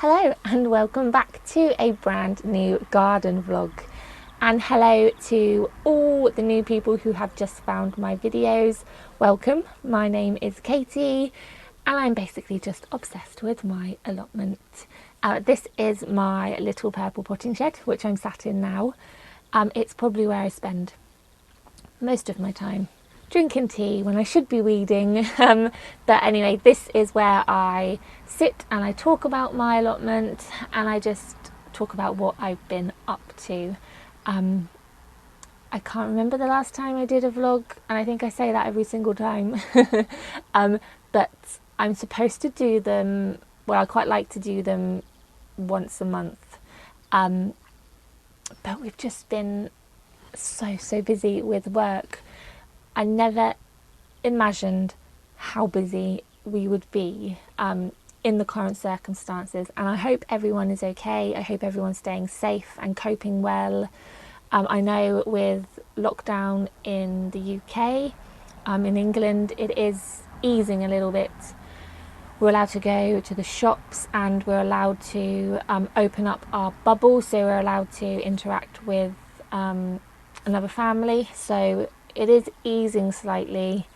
Hello and welcome back to a brand new garden vlog, and hello to all the new people who have just found my videos. Welcome, my name is Katie and I'm basically just obsessed with my allotment. This is my little purple potting shed which I'm sat in now. It's probably where I spend most of my time drinking tea when I should be weeding, but anyway, this is where I sit and I talk about my allotment and I just talk about what I've been up to. I can't remember the last time I did a vlog, and I think I say that every single time. But I'm supposed to do them, well, I quite like to do them once a month, but we've just been so busy with work. I never imagined how busy we would be in the current circumstances, and I hope everyone is okay. I hope everyone's staying safe and coping well. I know with lockdown in the UK, in England, it is easing a little bit. We're allowed to go to the shops and we're allowed to open up our bubble, so we're allowed to interact with another family. So it is easing slightly,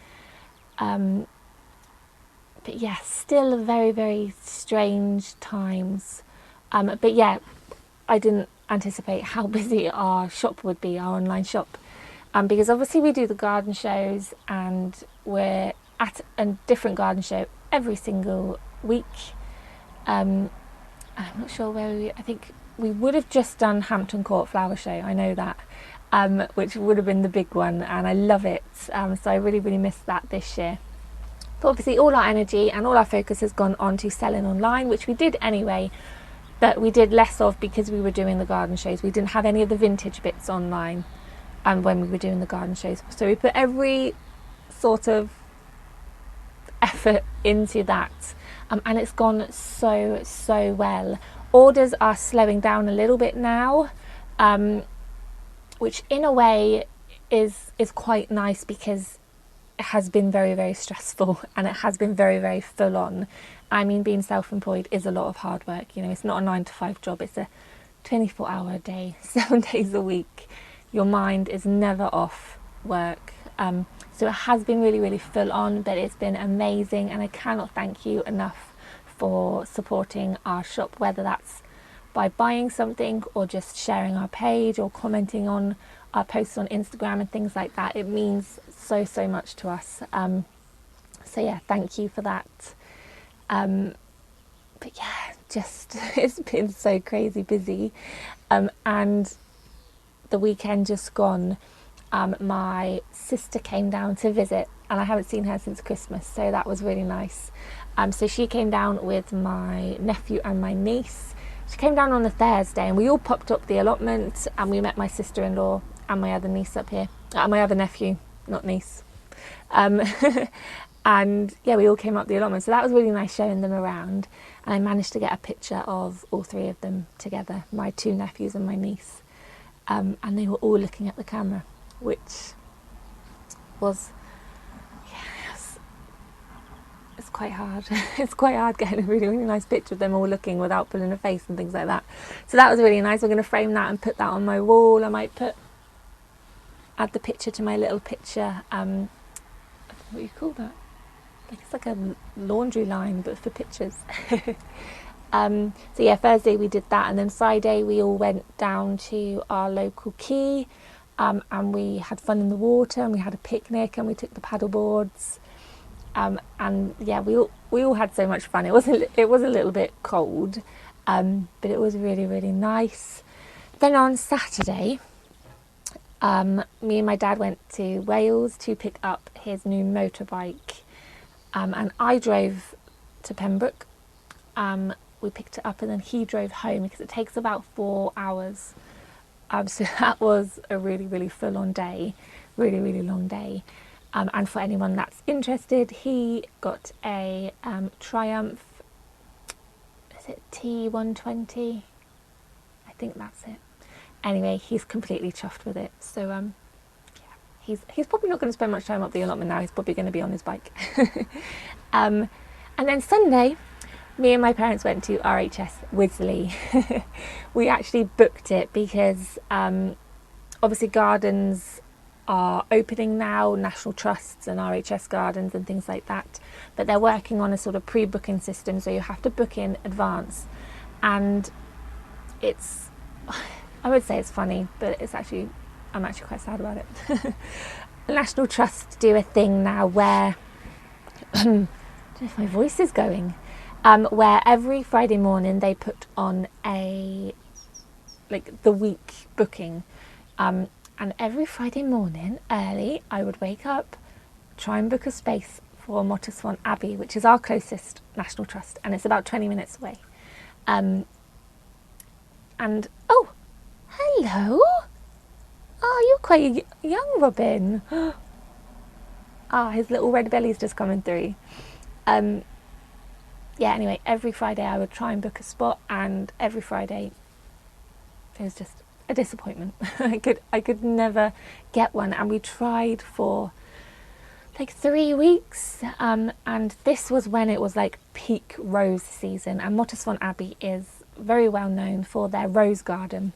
but yeah, still very strange times. But yeah, I didn't anticipate how busy our shop would be, our online shop, because obviously we do the garden shows and we're at a different garden show every single week. I'm not sure where I think we would have just done Hampton Court Flower Show, I know that, which would have been the big one, and I love it, so I really missed that this year. But obviously all our energy and all our focus has gone on to selling online, which we did anyway, but we did less of because we were doing the garden shows. We didn't have any of the vintage bits online when we were doing the garden shows, so we put every sort of effort into that, and it's gone so well. Orders are slowing down a little bit now, which in a way is quite nice, because it has been very stressful and it has been very full on. I mean, being self-employed is a lot of hard work, you know. It's not a 9-to-5 job, it's a 24-hour day, 7 days a week. Your mind is never off work, so it has been really full on, but it's been amazing, and I cannot thank you enough for supporting our shop, whether that's by buying something or just sharing our page or commenting on our posts on Instagram and things like that. It means so much to us, so yeah, thank you for that. But yeah, just it's been so crazy busy, and the weekend just gone, my sister came down to visit, and I haven't seen her since Christmas, so that was really nice. So she came down with my nephew and my niece. She came down on the Thursday and we all popped up the allotment, and we met my sister-in-law and my other niece up here, my other nephew, not niece. And yeah, we all came up the allotment, so that was really nice showing them around, and I managed to get a picture of all three of them together, my two nephews and my niece, and they were all looking at the camera, which was, yes, it's quite hard. It's quite hard getting a really nice picture of them all looking without pulling a face and things like that. So that was really nice. We're going to frame that and put that on my wall. I might add the picture to my little picture, I don't know what you call that, it's like a laundry line but for pictures. So yeah, Thursday we did that, and then Friday we all went down to our local quay, and we had fun in the water, and we had a picnic, and we took the paddle boards, and yeah, we all had so much fun. It was a little bit cold, but it was really nice. Then on Saturday, me and my dad went to Wales to pick up his new motorbike, and I drove to Pembroke. We picked it up and then he drove home, because it takes about 4 hours. So that was a really full on day, really long day. And for anyone that's interested, he got a Triumph, is it T120? I think that's it. Anyway, he's completely chuffed with it. So yeah, he's probably not going to spend much time up the allotment now. He's probably going to be on his bike. And then Sunday me and my parents went to RHS Wisley. We actually booked it because obviously gardens are opening now, National Trusts and RHS gardens and things like that, but they're working on a sort of pre-booking system, so you have to book in advance. And it's, I would say it's funny, but I'm actually quite sad about it. National Trusts do a thing now where I don't know if my voice is going, where every Friday morning they put on the week booking, and every Friday morning early I would wake up, try and book a space for Motterswan Abbey, which is our closest National Trust, and it's about 20 minutes away. And oh, hello. Oh, you're quite young, Robin. His little red belly's just coming through. Yeah, anyway, every Friday I would try and book a spot, and every Friday it was just a disappointment. I could never get one, and we tried for like 3 weeks, and this was when it was like peak rose season, and Motterswan Abbey is very well known for their rose garden.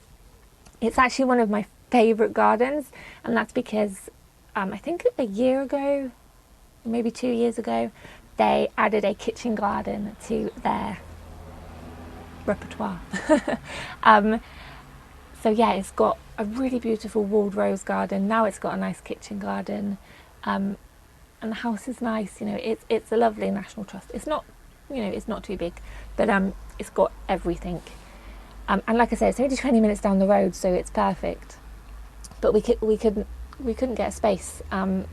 It's actually one of my favourite gardens, and that's because I think a year ago, maybe 2 years ago, they added a kitchen garden to their repertoire. So yeah, it's got a really beautiful walled rose garden. Now it's got a nice kitchen garden, and the house is nice. You know, it's a lovely National Trust. It's not, it's not too big, but it's got everything. And like I said, it's only 20 minutes down the road, so it's perfect. But we couldn't get a space. And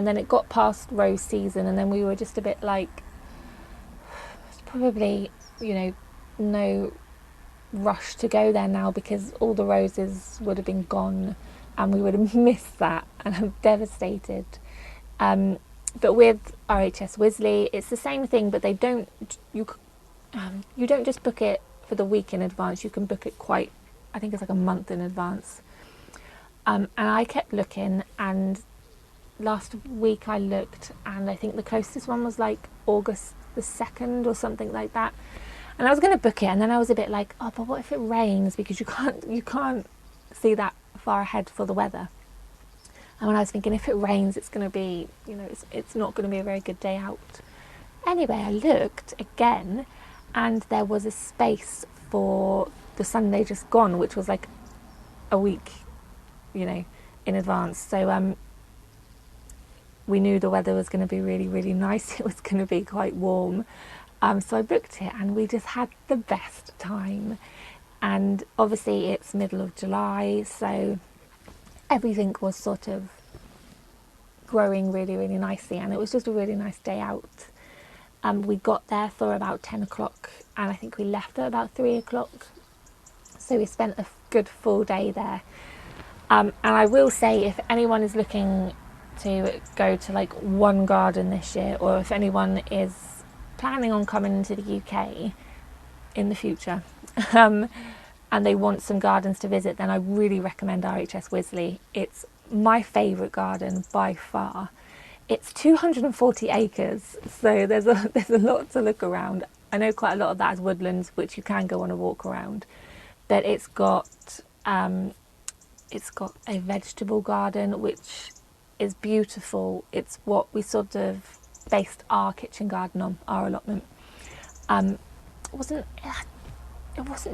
then it got past rose season, and then we were just a bit like, it's probably, no rush to go there now because all the roses would have been gone and we would have missed that, and I'm devastated. But with RHS Wisley, it's the same thing, but you don't just book it for the week in advance. You can book it I think it's like a month in advance. And I kept looking, and last week I looked, and I think the closest one was like August the 2nd or something like that. And I was going to book it, and then I was a bit like, oh, but what if it rains? Because you can't see that far ahead for the weather. And when I was thinking, if it rains, it's going to be, it's not going to be a very good day out. Anyway, I looked again, and there was a space for the Sunday just gone, which was like a week, in advance. So we knew the weather was going to be really, really nice. It was going to be quite warm. So I booked it, and we just had the best time. And obviously it's middle of July, so everything was sort of growing really, really nicely, and it was just a really nice day out. We got there for about 10 o'clock, and I think we left at about 3 o'clock. So we spent a good full day there. And I will say, if anyone is looking to go to like one garden this year, or if anyone is planning on coming to the UK in the future, and they want some gardens to visit, then I really recommend RHS Wisley. It's my favourite garden by far. It's 240 acres, so there's a lot to look around. I know quite a lot of that is woodlands, which you can go on a walk around, but it's got a vegetable garden which is beautiful. It's what we sort of based our kitchen garden on, our allotment. It wasn't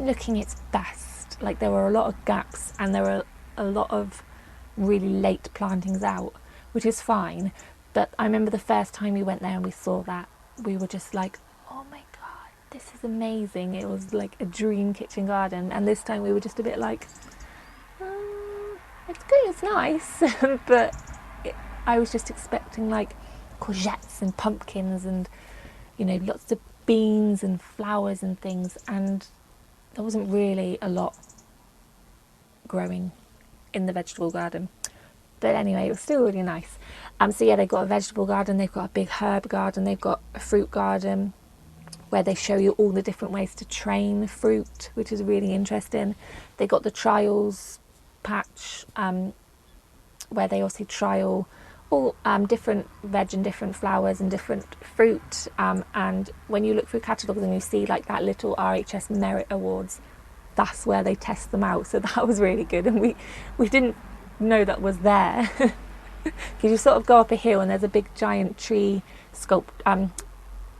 looking its best. Like, there were a lot of gaps, and there were a lot of really late plantings out, which is fine. But I remember the first time we went there and we saw that, we were just like, oh my god, this is amazing. It was like a dream kitchen garden. And this time we were just a bit like, it's good, it's nice, but I was just expecting like courgettes and pumpkins and lots of beans and flowers and things, and there wasn't really a lot growing in the vegetable garden. But anyway, it was still really nice. So yeah, they've got a vegetable garden, they've got a big herb garden, they've got a fruit garden where they show you all the different ways to train fruit, which is really interesting. They got the trials patch, where they also trial all different veg and different flowers and different fruit, and when you look through catalogues and you see like that little RHS Merit Awards, that's where they test them out. So that was really good, and we didn't know that was there because you sort of go up a hill and there's a big giant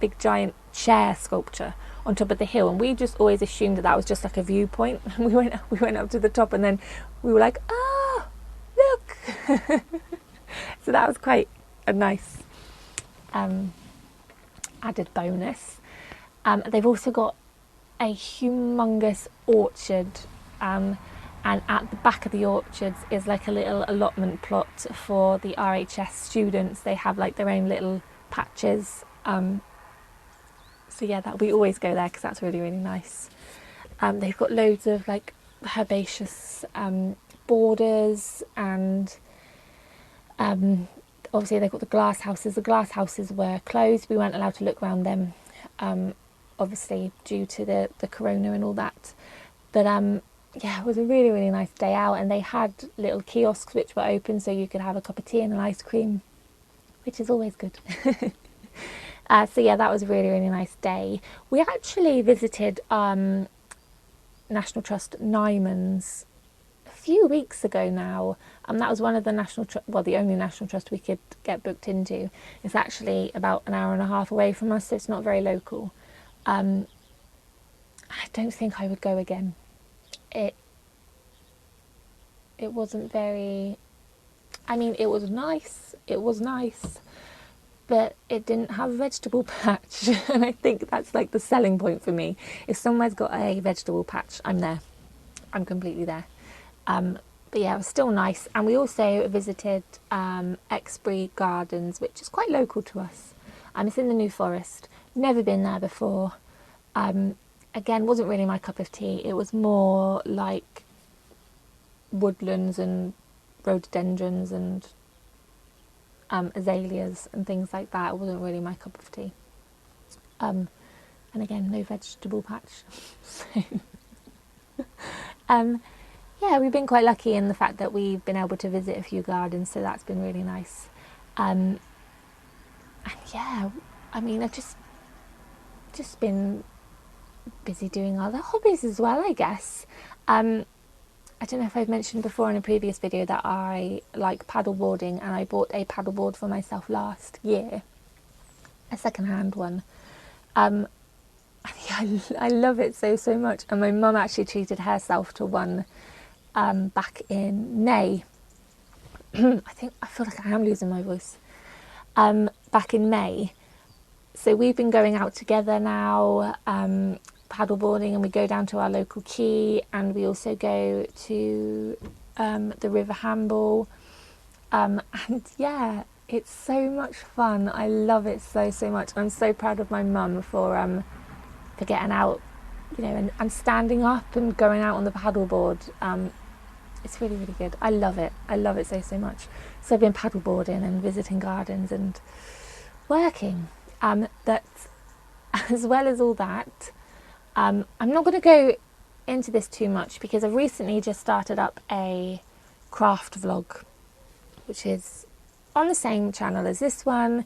big giant chair sculpture on top of the hill, and we just always assumed that was just like a viewpoint. And we went up to the top, and then we were like, ah, look. So that was quite a nice added bonus. They've also got a humongous orchard, and at the back of the orchards is like a little allotment plot for the RHS students. They have like their own little patches. So yeah, that we always go there because that's really, really nice. They've got loads of like herbaceous borders, and obviously they've got the glass houses. The glass houses were closed. We weren't allowed to look around them, obviously due to the corona and all that. But yeah, it was a really, really nice day out, and they had little kiosks which were open so you could have a cup of tea and an ice cream, which is always good. So yeah, that was a really, really nice day. We actually visited National Trust Nyman's a few weeks ago now. That was one of the the only National Trust we could get booked into. It's actually about an hour and a half away from us, so it's not very local. I don't think I would go again. It wasn't very... I mean, it was nice, but it didn't have a vegetable patch. And I think that's like the selling point for me. If somewhere's got a vegetable patch, I'm there. I'm completely there. But yeah, it was still nice. And we also visited Exbury Gardens, which is quite local to us. It's in the New Forest. Never been there before. Again, wasn't really my cup of tea. It was more like woodlands and rhododendrons and azaleas and things like that. It wasn't really my cup of tea. And again, no vegetable patch. So, yeah, we've been quite lucky in the fact that we've been able to visit a few gardens, so that's been really nice. And yeah, I mean, I've just been busy doing other hobbies as well, I guess. I don't know if I've mentioned before in a previous video that I like paddleboarding, and I bought a paddleboard for myself last year, a second-hand one. Yeah, I love it so much, and my mum actually treated herself to one back in May. I feel like I am losing my voice. Back in May. So we've been going out together now, paddleboarding, and we go down to our local quay, and we also go to the River Hamble, and yeah, it's so much fun. I love it so much. I'm so proud of my mum for getting out, you know, and standing up and going out on the paddleboard. It's really, really good. I love it so much. So I've been paddleboarding and visiting gardens and working. That, as well as all that, I'm not going to go into this too much because I've recently just started up a craft vlog, which is on the same channel as this one,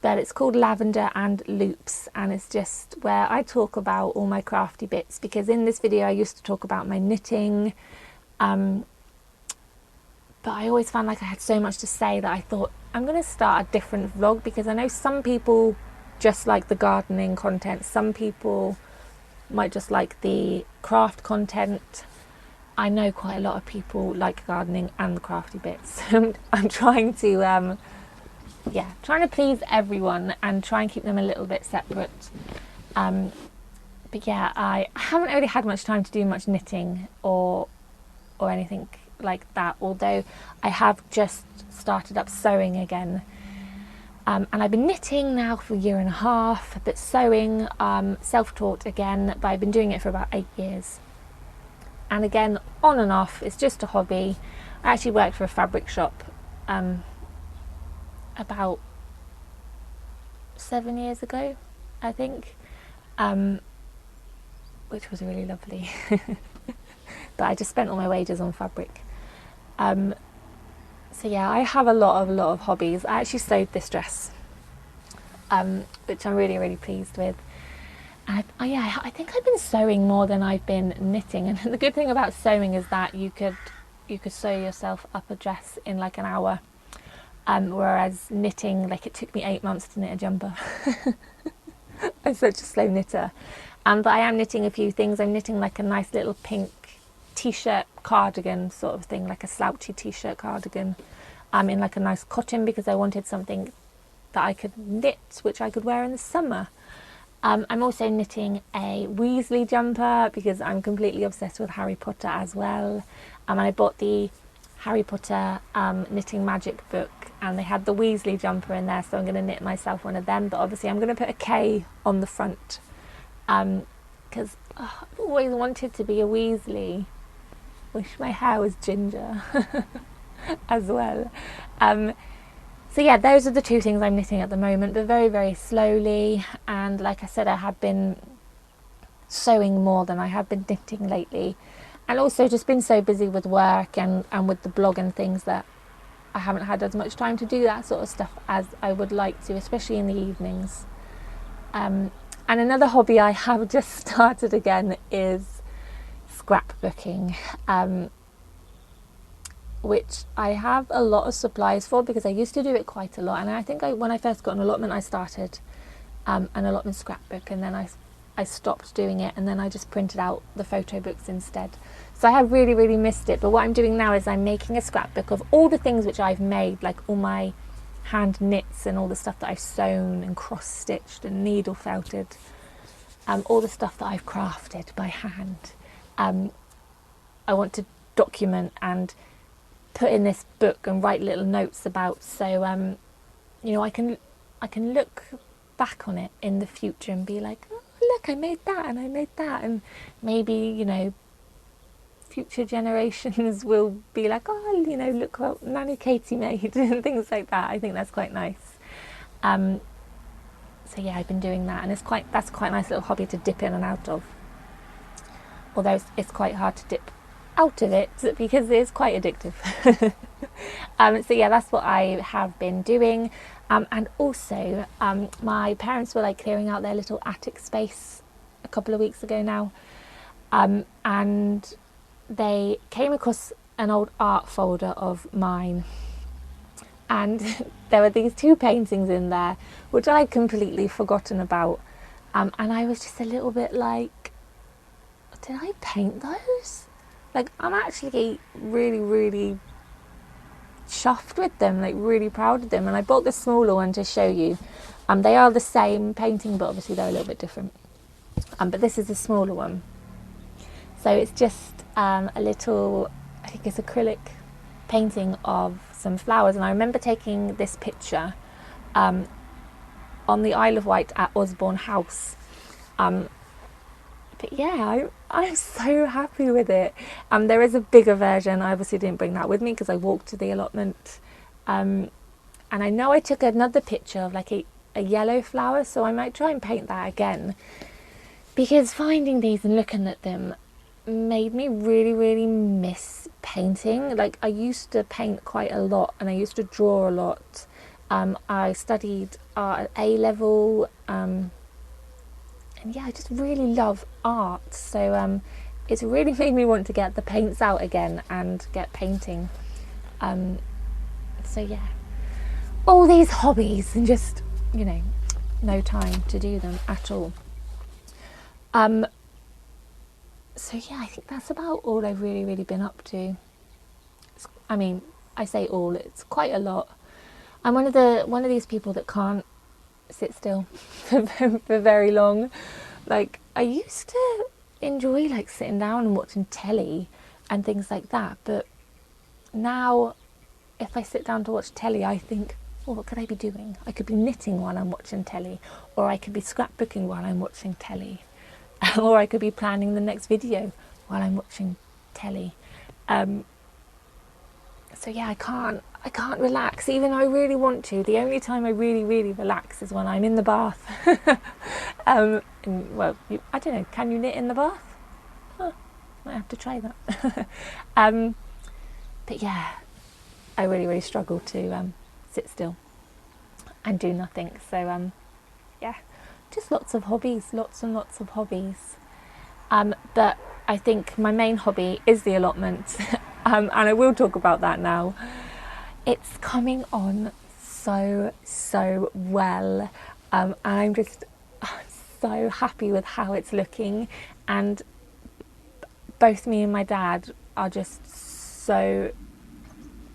but it's called Lavender and Leeks, and it's just where I talk about all my crafty bits, because in this video I used to talk about my knitting, but I always found like I had so much to say that I thought I'm going to start a different vlog, because I know some people just like the gardening content, some people might just like the craft content. I know quite a lot of people like gardening and the crafty bits. I'm trying to trying to please everyone and try and keep them a little bit separate. But yeah, I haven't really had much time to do much knitting or anything like that, although I have just started up sewing again. And I've been knitting now for a year and a half, but sewing, self-taught again, but I've been doing it for about 8 years. And again, on and off, it's just a hobby. I actually worked for a fabric shop about 7 years ago, I think, which was really lovely. But I just spent all my wages on fabric. So yeah, I have a lot of hobbies. I actually sewed this dress, which I'm really, really pleased with. And I think I've been sewing more than I've been knitting. And the good thing about sewing is that you could sew yourself up a dress in like an hour. Whereas knitting, like it took me 8 months to knit a jumper. I'm such a slow knitter. But I am knitting a few things. I'm knitting like a nice little pink t-shirt cardigan sort of thing, like a slouchy t-shirt cardigan, in like a nice cotton, because I wanted something that I could knit, which I could wear in the summer. I'm also knitting a Weasley jumper because I'm completely obsessed with Harry Potter as well. And I bought the Harry Potter knitting magic book, and they had the Weasley jumper in there, so I'm going to knit myself one of them. But obviously I'm going to put a K on the front because I've always wanted to be a Weasley. Wish my hair was ginger as well. So yeah, those are the two things I'm knitting at the moment, but very, very slowly. And like I said, I have been sewing more than I have been knitting lately. And also just been so busy with work and with the blog and things that I haven't had as much time to do that sort of stuff as I would like to, especially in the evenings. And another hobby I have just started again is scrapbooking. Which I have a lot of supplies for because I used to do it quite a lot. And I think when I first got an allotment, I started an allotment scrapbook, and then I stopped doing it, and then I just printed out the photo books instead. So I have really, really missed it. But what I'm doing now is I'm making a scrapbook of all the things which I've made, like all my hand knits and all the stuff that I've sewn and cross-stitched and needle felted, all the stuff that I've crafted by hand. I want to document and put in this book and write little notes about, so you know, I can look back on it in the future and be like, oh look, I made that and I made that, and maybe, you know, future generations will be like, oh, you know, look what Nanny Katie made and things like that. I think that's quite nice. So yeah, I've been doing that, and that's quite a nice little hobby to dip in and out of, although it's quite hard to dip out of it because it's quite addictive. So yeah, that's what I have been doing. And also my parents were like clearing out their little attic space a couple of weeks ago now, and they came across an old art folder of mine, and there were these two paintings in there which I'd completely forgotten about, and I was just a little bit like, did I paint those? Like, I'm actually really, really chuffed with them, like really proud of them. And I bought the smaller one to show you. They are the same painting, but obviously they're a little bit different. But this is the smaller one. So it's just a little, I think it's acrylic painting of some flowers. And I remember taking this picture on the Isle of Wight at Osborne House. But yeah, I'm so happy with it. There is a bigger version. I obviously didn't bring that with me because I walked to the allotment. And I know I took another picture of like a yellow flower, so I might try and paint that again. Because finding these and looking at them made me really, really miss painting. Like, I used to paint quite a lot and I used to draw a lot. I studied art at A-level. And yeah, I just really love art, so it's really made me want to get the paints out again and get painting. So yeah, all these hobbies and just, you know, no time to do them at all. So yeah, I think that's about all I've really, really been up to. I mean, I say all, it's quite a lot. I'm one of these people that can't sit still for very long. Like, I used to enjoy like sitting down and watching telly and things like that, but now if I sit down to watch telly, I think, well, what could I be doing? I could be knitting while I'm watching telly, or I could be scrapbooking while I'm watching telly, or I could be planning the next video while I'm watching telly. So yeah, I can't relax, even though I really want to. The only time I really, really relax is when I'm in the bath. And, well, I don't know, can you knit in the bath? Huh, might have to try that. But yeah, I really, really struggle to sit still and do nothing. So yeah, just lots of hobbies, lots and lots of hobbies. But I think my main hobby is the allotment, and I will talk about that now. It's coming on so well. I'm just so happy with how it's looking, and both me and my dad are just so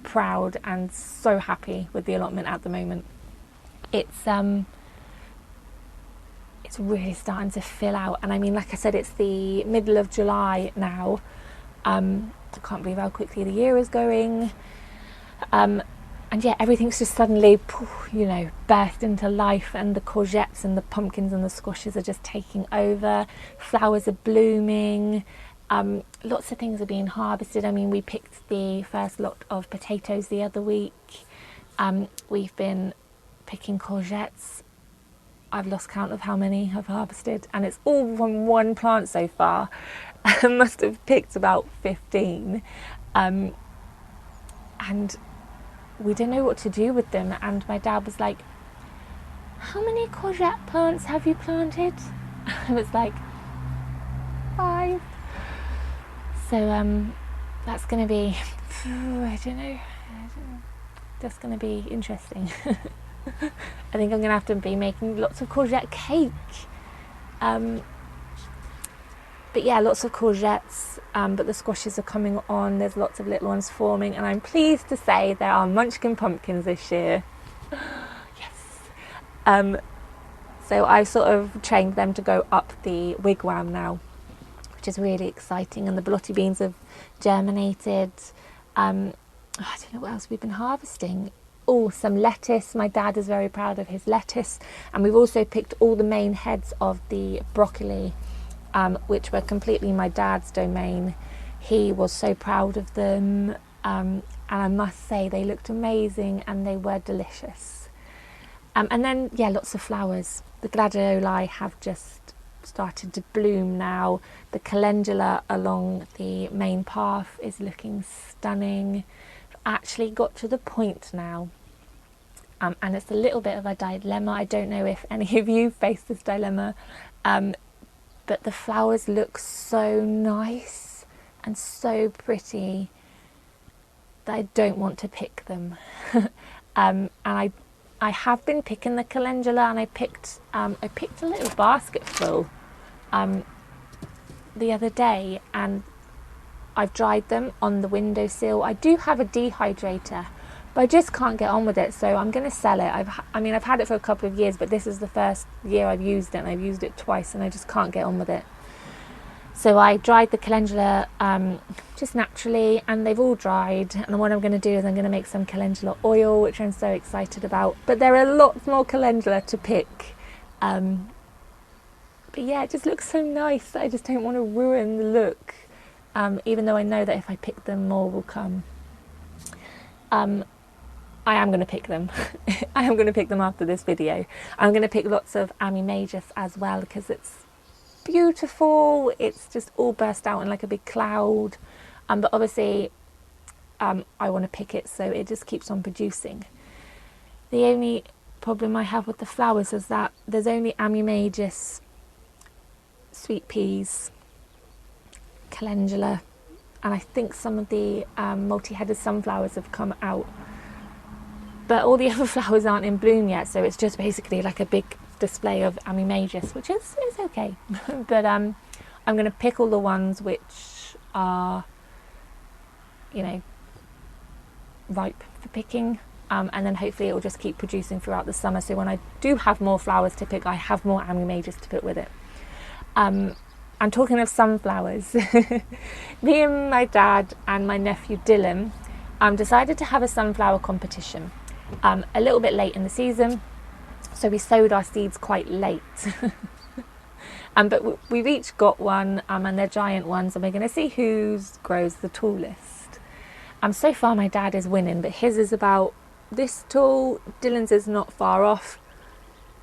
proud and so happy with the allotment at the moment. It's really starting to fill out, and I mean, like I said, it's the middle of July now. I can't believe how quickly the year is going. And yeah, everything's just suddenly, you know, burst into life, and the courgettes and the pumpkins and the squashes are just taking over. Flowers are blooming. Lots of things are being harvested. I mean, we picked the first lot of potatoes the other week. We've been picking courgettes. I've lost count of how many I've harvested, and it's all from one plant so far. I must have picked about 15. And we didn't know what to do with them, and my dad was like, how many courgette plants have you planted? I was like, 5. So that's going to be, I don't know, that's going to be interesting. I think I'm going to have to be making lots of courgette cake. But yeah, lots of courgettes, but the squashes are coming on. There's lots of little ones forming, and I'm pleased to say there are munchkin pumpkins this year. Yes. So I've sort of trained them to go up the wigwam now, which is really exciting, and the blotti beans have germinated. I don't know what else we've been harvesting. Oh, some lettuce. My dad is very proud of his lettuce, and we've also picked all the main heads of the broccoli, which were completely my dad's domain. He was so proud of them, and I must say they looked amazing and they were delicious. And then, yeah, lots of flowers. The gladioli have just started to bloom now. The calendula along the main path is looking stunning. I've actually got to the point now, and it's a little bit of a dilemma. I don't know if any of you face this dilemma, but the flowers look so nice and so pretty that I don't want to pick them. And I have been picking the calendula, and I picked a little basket full the other day, and I've dried them on the windowsill. I do have a dehydrator, but I just can't get on with it, so I'm going to sell it. I've had it for a couple of years, but this is the first year I've used it, and I've used it twice, and I just can't get on with it. So I dried the calendula just naturally, and they've all dried, and what I'm going to do is I'm going to make some calendula oil, which I'm so excited about. But there are lots more calendula to pick. But yeah, it just looks so nice. I just don't want to ruin the look, even though I know that if I pick them, more will come. I am going to pick them. I am going to pick them after this video. I'm going to pick lots of Amimagus as well, because it's beautiful. It's just all burst out in like a big cloud. But obviously I want to pick it so it just keeps on producing. The only problem I have with the flowers is that there's only Amimagus, sweet peas, calendula, and I think some of the multi-headed sunflowers have come out. But all the other flowers aren't in bloom yet, so it's just basically like a big display of Amimagus, which is okay. But I'm going to pick all the ones which are, you know, ripe for picking, and then hopefully it will just keep producing throughout the summer, so when I do have more flowers to pick, I have more Amimagus to put with it. I'm talking of sunflowers. Me and my dad and my nephew Dylan decided to have a sunflower competition a little bit late in the season, so we sowed our seeds quite late. But we've each got one, and they're giant ones, and we're going to see whose grows the tallest. So far my dad is winning, but his is about this tall. Dylan's is not far off.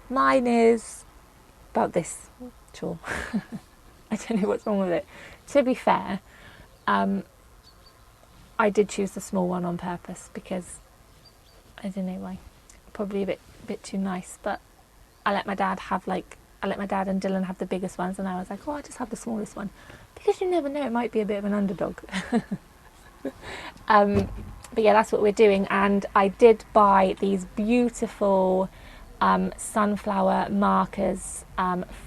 Mine is about this tall. I don't know what's wrong with it. To be fair, I I did choose the small one on purpose because I don't know why. Probably a bit too nice, but I let my dad and Dylan have the biggest ones, and I was like, oh, I'll just have the smallest one because you never know, it might be a bit of an underdog. But yeah, that's what we're doing. And I did buy these beautiful sunflower markers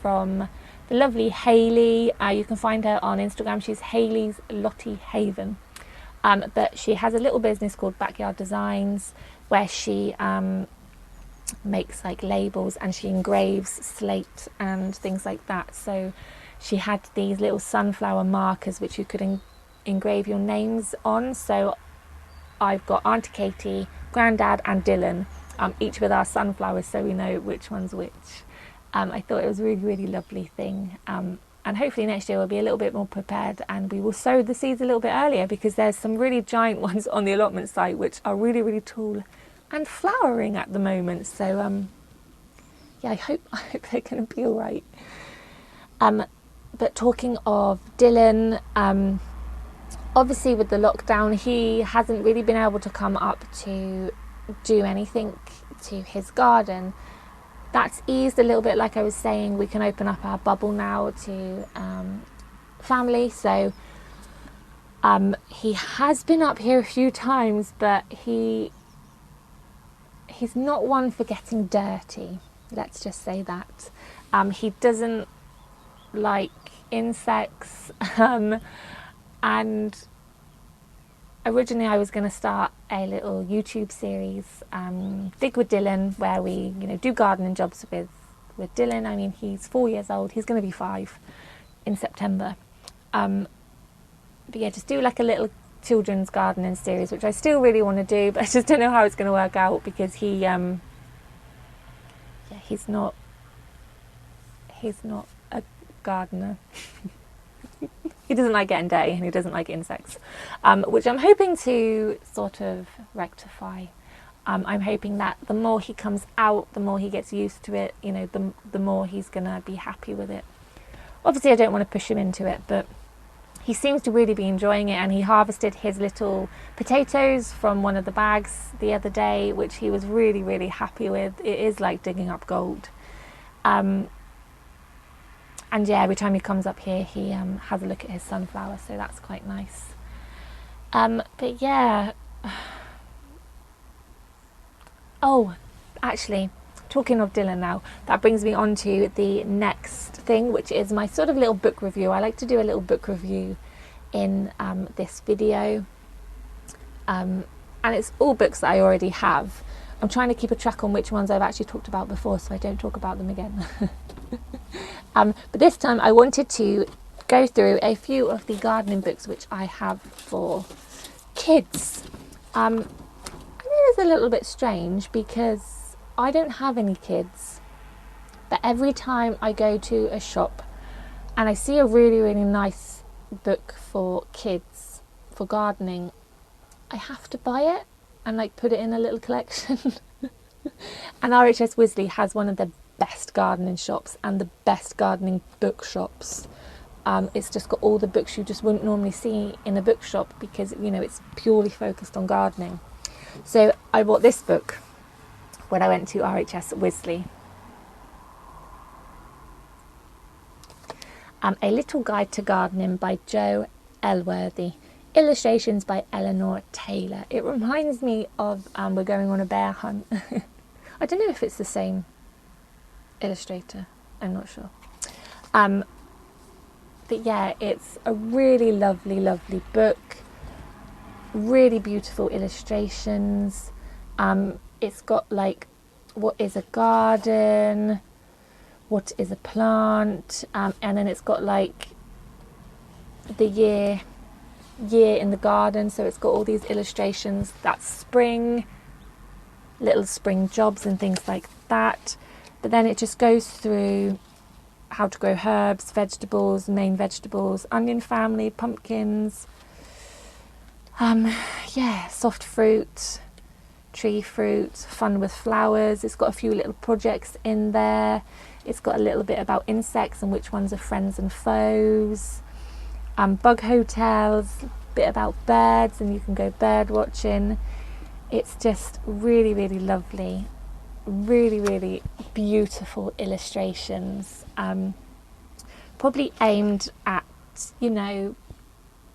from the lovely Hayley. You can find her on Instagram. She's Hayley's Lottie Haven. But she has a little business called Backyard Designs where she makes like labels and she engraves slate and things like that. So she had these little sunflower markers which you could engrave your names on. So I've got Auntie Katie, Grandad and Dylan, each with our sunflowers, so we know which one's which. I thought it was a really, really lovely thing. And hopefully next year we'll be a little bit more prepared and we will sow the seeds a little bit earlier, because there's some really giant ones on the allotment site which are really, really tall and flowering at the moment. So yeah, I hope they're going to be all right. But talking of Dylan, obviously with the lockdown, he hasn't really been able to come up to do anything to his garden. That's eased a little bit. Like I was saying, we can open up our bubble now to family. So he has been up here a few times, but he's not one for getting dirty. Let's just say that. He doesn't like insects. And originally I was going to start a little YouTube series, Dig with Dylan, where we, do gardening jobs with Dylan. I mean, he's 4 years old. He's going to be 5 in September. But yeah, just do like a little children's gardening series, which I still really want to do, but I just don't know how it's going to work out because he's not a gardener. He doesn't like getting dirty and he doesn't like insects, which I'm hoping to sort of rectify. I'm hoping that the more he comes out, the more he gets used to it, the more he's going to be happy with it. Obviously, I don't want to push him into it, but he seems to really be enjoying it, and he harvested his little potatoes from one of the bags the other day, which he was really, really happy with. It is like digging up gold. And yeah, every time he comes up here, he has a look at his sunflower, so that's quite nice. But yeah. Oh, actually, talking of Dylan now, that brings me on to the next thing, which is my sort of little book review. I like to do a little book review in this video. And it's all books that I already have. I'm trying to keep a track on which ones I've actually talked about before, so I don't talk about them again. But this time I wanted to go through a few of the gardening books which I have for kids. I know it's a little bit strange because I don't have any kids, but every time I go to a shop and I see a really, really nice book for kids for gardening, I have to buy it and like put it in a little collection. And RHS Wisley has one of the best gardening shops and the best gardening bookshops. It's just got all the books you just wouldn't normally see in a bookshop because it's purely focused on gardening. So I bought this book when I went to RHS Wisley. A Little Guide to Gardening by Jo Elworthy. Illustrations by Eleanor Taylor. It reminds me of We're Going on a Bear Hunt. I don't know if it's the same illustrator, I'm not sure. But yeah, it's a really lovely, lovely book. Really beautiful illustrations. It's got like what is a garden, what is a plant, and then it's got like the year in the garden. So it's got all these illustrations. That's spring, little spring jobs and things like that. But then it just goes through how to grow herbs, vegetables, main vegetables, onion family, pumpkins, soft fruit, tree fruit, fun with flowers. It's got a few little projects in there. It's got a little bit about insects and which ones are friends and foes, bug hotels, bit about birds, and you can go bird watching. It's just really, really lovely. Really, really beautiful illustrations. Probably aimed at,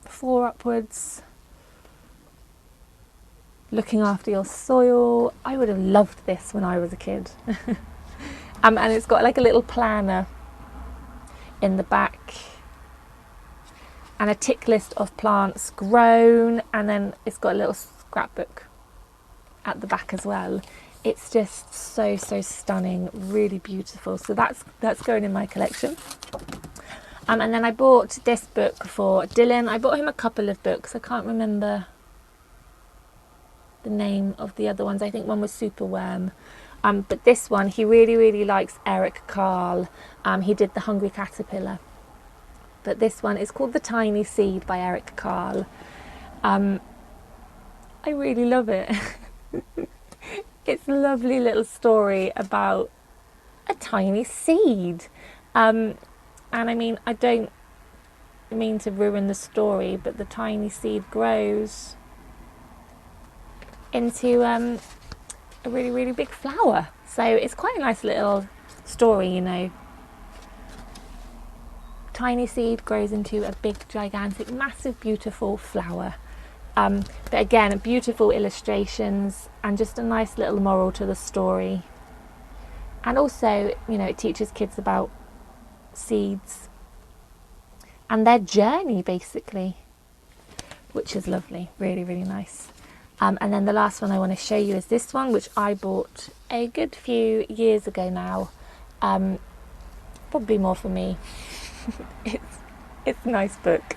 4 upwards. Looking after your soil. I would have loved this when I was a kid. And it's got like a little planner in the back and a tick list of plants grown, and then it's got a little scrapbook at the back as well. It's just so stunning, really beautiful. So that's going in my collection. And then I bought this book for Dylan. I bought him a couple of books. I can't remember the name of the other ones. I think one was Superworm. But this one, he really likes Eric Carle. He did The Hungry Caterpillar. But this one is called The Tiny Seed by Eric Carle. I really love it. It's a lovely little story about a tiny seed. And I mean, I don't mean to ruin the story, but the tiny seed grows into a really big flower. So it's quite a nice little story, Tiny seed grows into a big, gigantic, massive, beautiful flower. But again, beautiful illustrations and just a nice little moral to the story. And also, it teaches kids about seeds and their journey, basically, which is lovely. Really nice. And then the last one I want to show you is this one, which I bought a good few years ago now. Probably more for me. It's a nice book.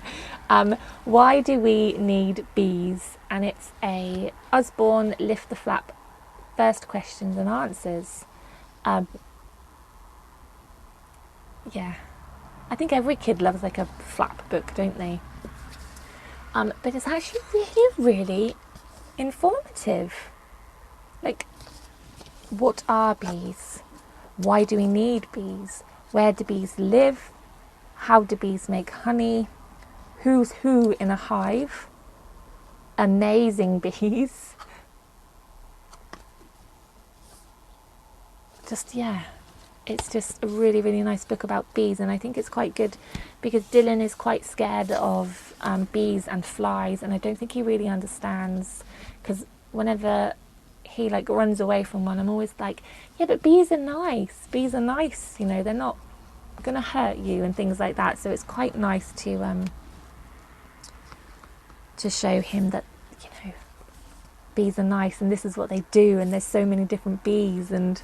Why Do We Need Bees? And it's a Usborne Lift the Flap First Questions and Answers. Yeah, I think every kid loves like a flap book, don't they? But it's actually really informative. Like, what are bees? Why do we need bees? Where do bees live? How do bees make honey? Who's who in a hive? Amazing bees. It's just a really nice book about bees, and I think it's quite good because Dylan is quite scared of bees and flies, and I don't think he really understands, because whenever he like runs away from one, I'm always like, yeah, but bees are nice, they're not going to hurt you and things like that. So it's quite nice to show him that bees are nice and this is what they do, and there's so many different bees, and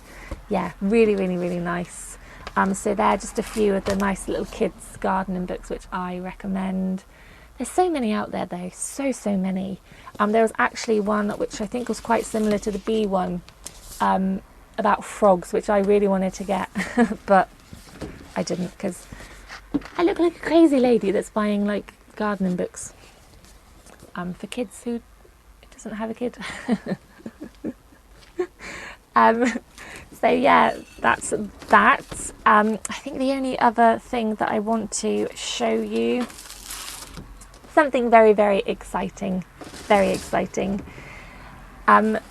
yeah, really nice. So they're just a few of the nice little kids gardening books which I recommend. There's so many out there though, so many. There was actually one which I think was quite similar to the bee one, about frogs, which I really wanted to get but I didn't, because I look like a crazy lady that's buying like gardening books for kids who doesn't have a kid. So yeah, that's that. I think the only other thing that I want to show you, something very exciting, about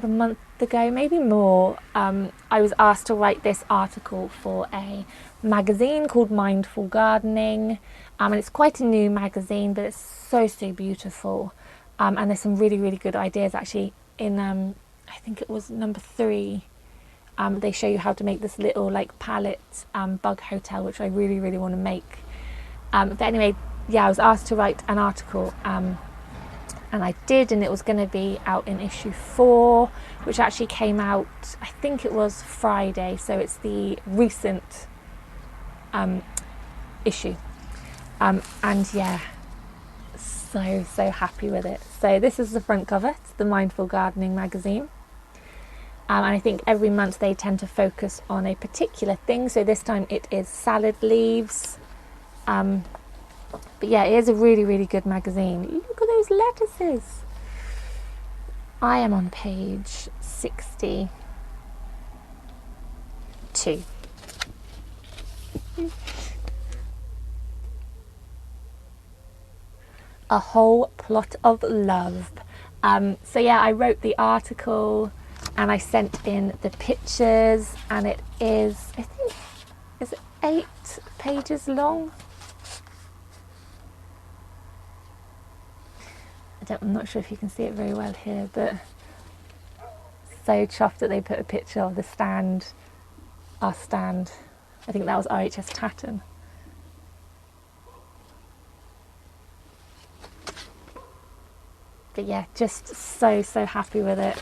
a month ago, maybe more, I was asked to write this article for a magazine called Mindful Gardening, and it's quite a new magazine, but it's so beautiful, and there's some really good ideas actually in I think it was number 3. They show you how to make this little like pallet bug hotel, which I really want to make. But anyway, yeah, I was asked to write an article, and I did, and it was going to be out in issue 4, which actually came out, I think it was Friday, so it's the recent issue. And yeah, so happy with it. So this is the front cover. It's the Mindful Gardening magazine. And I think every month they tend to focus on a particular thing. So this time it is salad leaves. But yeah, it is a really good magazine. Look at those lettuces. I am on page 62. A Whole Plot of Love. So yeah, I wrote the article and I sent in the pictures, and it is, I think, is it 8 pages long? I'm not sure if you can see it very well here, but so chuffed that they put a picture of the stand, our stand. I think that was RHS Tatton. But yeah, just so happy with it.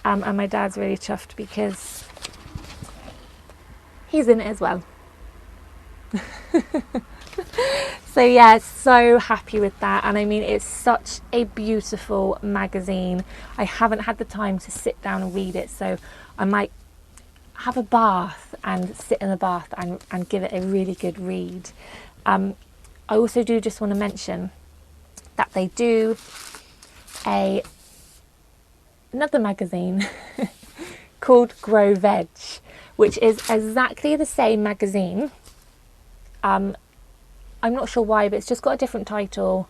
And my dad's really chuffed because he's in it as well. So yeah, so happy with that. And I mean, it's such a beautiful magazine. I haven't had the time to sit down and read it, so I might have a bath and sit in the bath and give it a really good read. I also do just want to mention that they do another magazine called Grow Veg, which is exactly the same magazine. I'm not sure why, but it's just got a different title,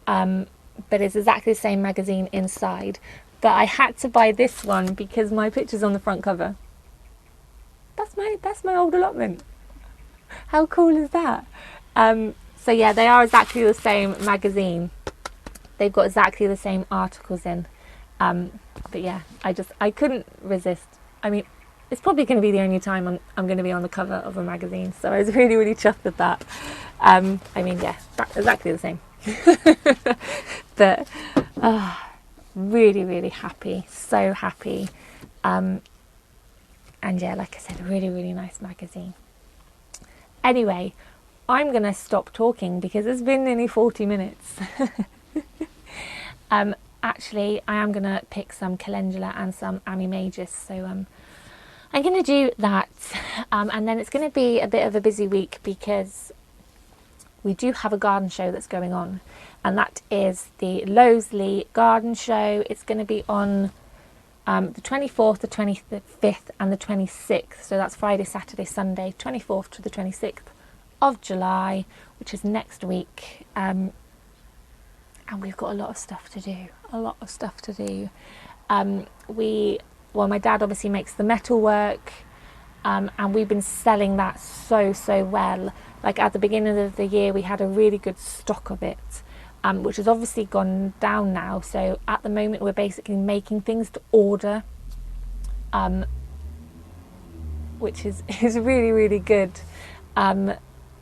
but it's exactly the same magazine inside. But I had to buy this one because my picture's on the front cover. That's my old allotment. How cool is that? So yeah, they are exactly the same magazine. They've got exactly the same articles in. But yeah, I couldn't resist. I mean, it's probably going to be the only time I'm going to be on the cover of a magazine, so I was really chuffed with that. I mean, yeah, exactly the same. But really happy, so happy. And yeah, like I said, a really nice magazine. Anyway, I'm going to stop talking because it's been nearly 40 minutes. Actually, I am going to pick some calendula and some animagus, so I'm going to do that, and then it's going to be a bit of a busy week because we do have a garden show that's going on, and that is the Lowesley Garden Show. It's going to be on the 24th, the 25th and the 26th, so that's Friday, Saturday, Sunday, 24th to the 26th of July, which is next week. And we've got a lot of stuff to do. Well, my dad obviously makes the metalwork, and we've been selling that so well. Like at the beginning of the year, we had a really good stock of it, which has obviously gone down now. So at the moment, we're basically making things to order, which is really good.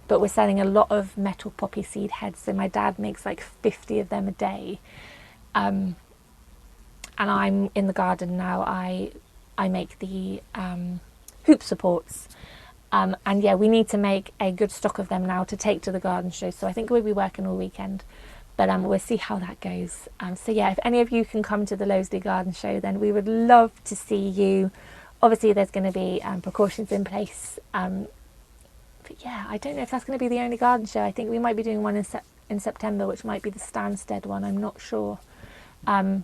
But we're selling a lot of metal poppy seed heads. So my dad makes like 50 of them a day. And I'm in the garden now. I make the hoop supports. And yeah, we need to make a good stock of them now to take to the garden show. So I think we'll be working all weekend. But we'll see how that goes. So yeah, if any of you can come to the Lowesley Garden Show, then we would love to see you. Obviously, there's going to be precautions in place. But yeah, I don't know if that's going to be the only garden show. I think we might be doing one in September, which might be the Stansted one. I'm not sure. But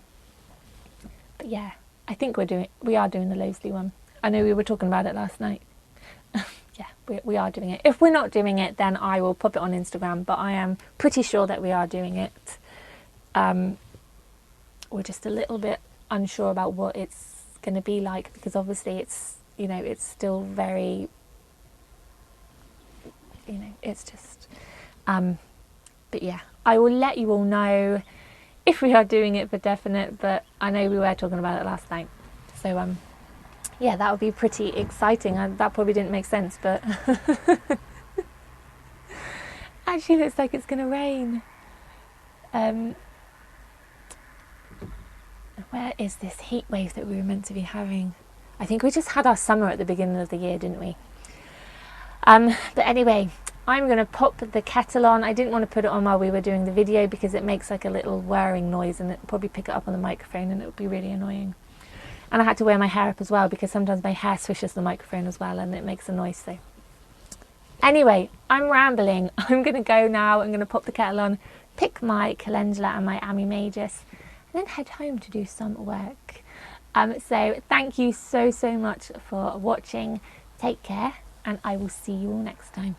yeah, I think we are doing the Lowesley one. I know we were talking about it last night. Yeah, we are doing it. If we're not doing it, then I will pop it on Instagram, but I am pretty sure that we are doing it. We're just a little bit unsure about what it's going to be like, because obviously it's still very, it's just, but yeah, I will let you all know if we are doing it for definite, but I know we were talking about it last night. So, yeah, that would be pretty exciting. That probably didn't make sense, but actually looks like it's going to rain. Where is this heat wave that we were meant to be having? I think we just had our summer at the beginning of the year, didn't we? But anyway, I'm going to pop the kettle on. I didn't want to put it on while we were doing the video because it makes like a little whirring noise and it'll probably pick it up on the microphone and it would be really annoying. And I had to wear my hair up as well because sometimes my hair swishes the microphone as well and it makes a noise. So anyway, I'm rambling. I'm going to go now. I'm going to pop the kettle on, pick my calendula and my animagus, and then head home to do some work. So thank you so much for watching. Take care, and I will see you all next time.